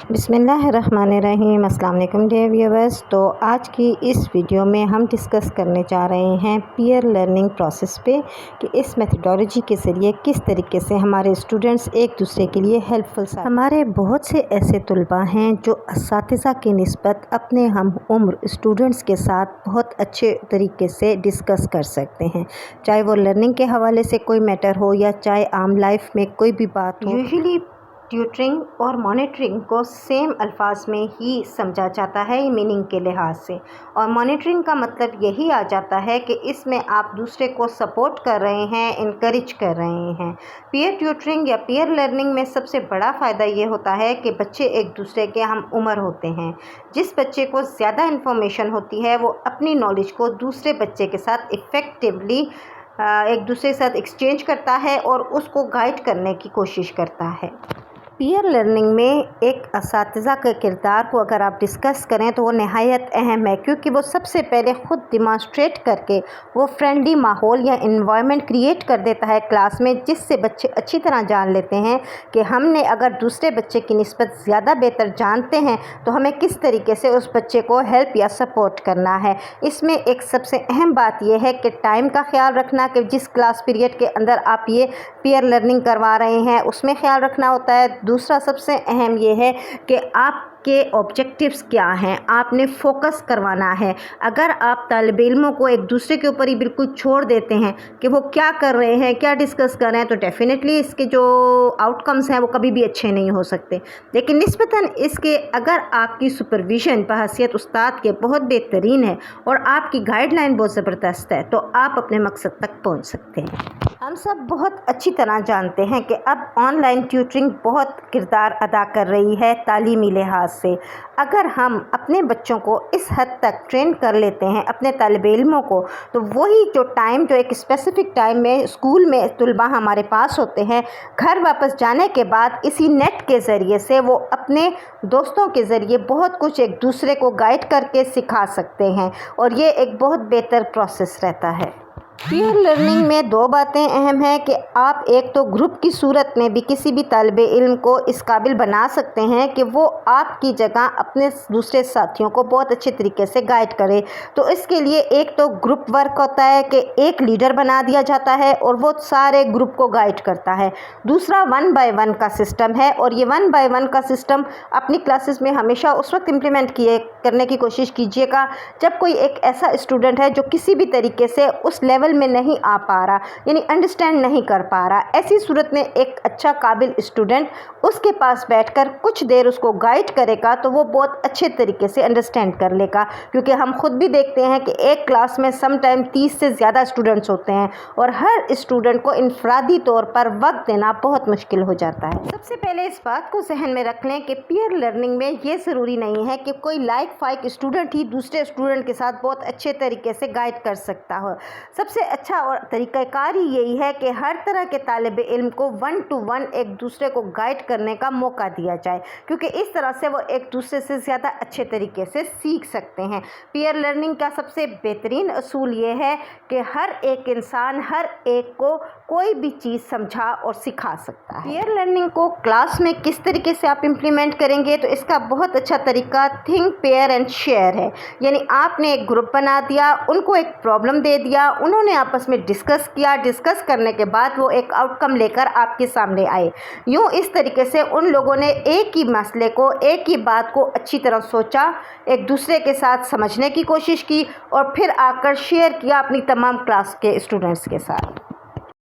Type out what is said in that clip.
بسم اللہ الرحمن الرحیم۔ السلام علیکم ڈیئر ویورز۔ تو آج کی اس ویڈیو میں ہم ڈسکس کرنے جا رہے ہیں پیئر لرننگ پروسیس پہ کہ اس میتھڈالوجی کے ذریعے کس طریقے سے ہمارے اسٹوڈنٹس ایک دوسرے کے لیے ہیلپ فل ہمارے بہت سے ایسے طلباء ہیں جو اساتذہ کی نسبت اپنے ہم عمر اسٹوڈنٹس کے ساتھ بہت اچھے طریقے سے ڈسکس کر سکتے ہیں، چاہے وہ لرننگ کے حوالے سے کوئی میٹر ہو یا چاہے عام لائف میں کوئی بھی بات ہو۔ یوزلی ٹیوٹرنگ اور مانیٹرنگ کو سیم الفاظ میں ہی سمجھا جاتا ہے میننگ کے لحاظ سے، اور مانیٹرنگ کا مطلب یہی آ جاتا ہے کہ اس میں آپ دوسرے کو سپورٹ کر رہے ہیں، انکریج کر رہے ہیں۔ پیئر ٹیوٹرنگ یا پیئر لرننگ میں سب سے بڑا فائدہ یہ ہوتا ہے کہ بچے ایک دوسرے کے ہم عمر ہوتے ہیں۔ جس بچے کو زیادہ انفارمیشن ہوتی ہے وہ اپنی نالج کو دوسرے بچے کے ساتھ افیکٹولی ایک دوسرے کے ساتھ ایکسچینج کرتا ہے اور اس کو گائیڈ کرنے کی کوشش کرتا ہے۔ پیئر لرننگ میں ایک اساتذہ کے کردار کو اگر آپ ڈسکس کریں تو وہ نہایت اہم ہے، کیونکہ وہ سب سے پہلے خود ڈیمانسٹریٹ کر کے وہ فرینڈلی ماحول یا انوائرمنٹ کریٹ کر دیتا ہے کلاس میں، جس سے بچے اچھی طرح جان لیتے ہیں کہ ہم نے اگر دوسرے بچے کی نسبت زیادہ بہتر جانتے ہیں تو ہمیں کس طریقے سے اس بچے کو ہیلپ یا سپورٹ کرنا ہے۔ اس میں ایک سب سے اہم بات یہ ہے کہ ٹائم کا خیال رکھنا، کہ جس کلاس پیریڈ کے اندر آپ یہ پیئر لرننگ کروا رہے ہیں اس میں خیال رکھنا ہوتا ہے۔ دوسرا سب سے اہم یہ ہے کہ آپ کے آبجیکٹیوز کیا ہیں، آپ نے فوکس کروانا ہے۔ اگر آپ طالب علموں کو ایک دوسرے کے اوپر ہی بالکل چھوڑ دیتے ہیں کہ وہ کیا کر رہے ہیں، کیا ڈسکس کر رہے ہیں، تو ڈیفینیٹلی اس کے جو آؤٹ کمز ہیں وہ کبھی بھی اچھے نہیں ہو سکتے۔ لیکن نسبتاً اس کے اگر آپ کی سپرویژن بحیثیت استاد کے بہت بہترین ہے اور آپ کی گائیڈ لائن بہت زبردست ہے تو آپ اپنے مقصد تک پہنچ سکتے ہیں۔ ہم سب بہت اچھی طرح جانتے ہیں کہ اب آن لائن ٹیوٹرنگ بہت کردار ادا کر رہی ہے تعلیمی لحاظ سے۔ اگر ہم اپنے بچوں کو اس حد تک ٹرین کر لیتے ہیں، اپنے طالب علموں کو، تو وہی جو ٹائم جو ایک اسپیسیفک ٹائم میں اسکول میں طلباء ہمارے پاس ہوتے ہیں، گھر واپس جانے کے بعد اسی نیٹ کے ذریعے سے وہ اپنے دوستوں کے ذریعے بہت کچھ ایک دوسرے کو گائیڈ کر کے سکھا سکتے ہیں، اور یہ ایک بہت بہتر پروسیس رہتا ہے۔ پیئر لرننگ میں دو باتیں اہم ہیں کہ آپ ایک تو گروپ کی صورت میں بھی کسی بھی طالب علم کو اس قابل بنا سکتے ہیں کہ وہ آپ کی جگہ اپنے دوسرے ساتھیوں کو بہت اچھے طریقے سے گائیڈ کرے۔ تو اس کے لیے ایک تو گروپ ورک ہوتا ہے کہ ایک لیڈر بنا دیا جاتا ہے اور وہ سارے گروپ کو گائیڈ کرتا ہے۔ دوسرا 1 by 1 کا سسٹم ہے، اور یہ 1 by 1 کا سسٹم اپنی کلاسز میں ہمیشہ اس وقت امپلیمنٹ کرنے کی کوشش کیجیے گا جب کوئی ایک ایسا اسٹوڈنٹ ہے جو کسی بھی طریقے سے اس لیول میں نہیں آ پا رہا، یعنی انڈرسٹینڈ نہیں کر پا رہا۔ ایسی صورت میں ایک اچھا قابل اسٹوڈنٹ اس کے پاس بیٹھ کر کچھ دیر اس کو گائیڈ کرے گا تو وہ بہت اچھے طریقے سے انڈرسٹینڈ کر لے گا، کیونکہ ہم خود بھی دیکھتے ہیں کہ ایک کلاس میں سم ٹائم 30 سے زیادہ اسٹوڈنٹس ہوتے ہیں اور ہر اسٹوڈنٹ کو انفرادی طور پر وقت دینا بہت مشکل ہو جاتا ہے۔ سب سے پہلے اس بات کو ذہن میں رکھ لیں کہ پیئر لرننگ میں یہ ضروری نہیں ہے کہ کوئی لائک فائک اسٹوڈنٹ ہی دوسرے اسٹوڈنٹ کے ساتھ بہت اچھے طریقے سے گائیڈ کر سکتا ہو۔ سب سے اچھا اور طریقہ کار یہی ہے کہ ہر طرح کے طالب علم کو 1 to 1 ایک دوسرے کو گائیڈ کرنے کا موقع دیا جائے، کیونکہ اس طرح سے وہ ایک دوسرے سے زیادہ اچھے طریقے سے سیکھ سکتے ہیں۔ پیئر لرننگ کا سب سے بہترین اصول یہ ہے کہ ہر ایک انسان ہر ایک کو کوئی بھی چیز سمجھا اور سکھا سکتا ہے۔ پیئر لرننگ کو کلاس میں کس طریقے سے آپ امپلیمنٹ کریں گے تو اس کا بہت اچھا طریقہ تھنک پیئر اینڈ شیئر ہے، یعنی آپ نے ایک گروپ بنا دیا، ان کو ایک پرابلم دے دیا، انہوں نے آپس میں ڈسکس کیا، ڈسکس کرنے کے بعد وہ ایک آؤٹ کم لے کر آپ کے سامنے آئے۔ یوں اس طریقے سے ان لوگوں نے ایک ہی مسئلے کو، ایک ہی بات کو اچھی طرح سوچا، ایک دوسرے کے ساتھ سمجھنے کی کوشش کی اور پھر آ کر شیئر کیا اپنی تمام کلاس کے اسٹوڈنٹس کے ساتھ۔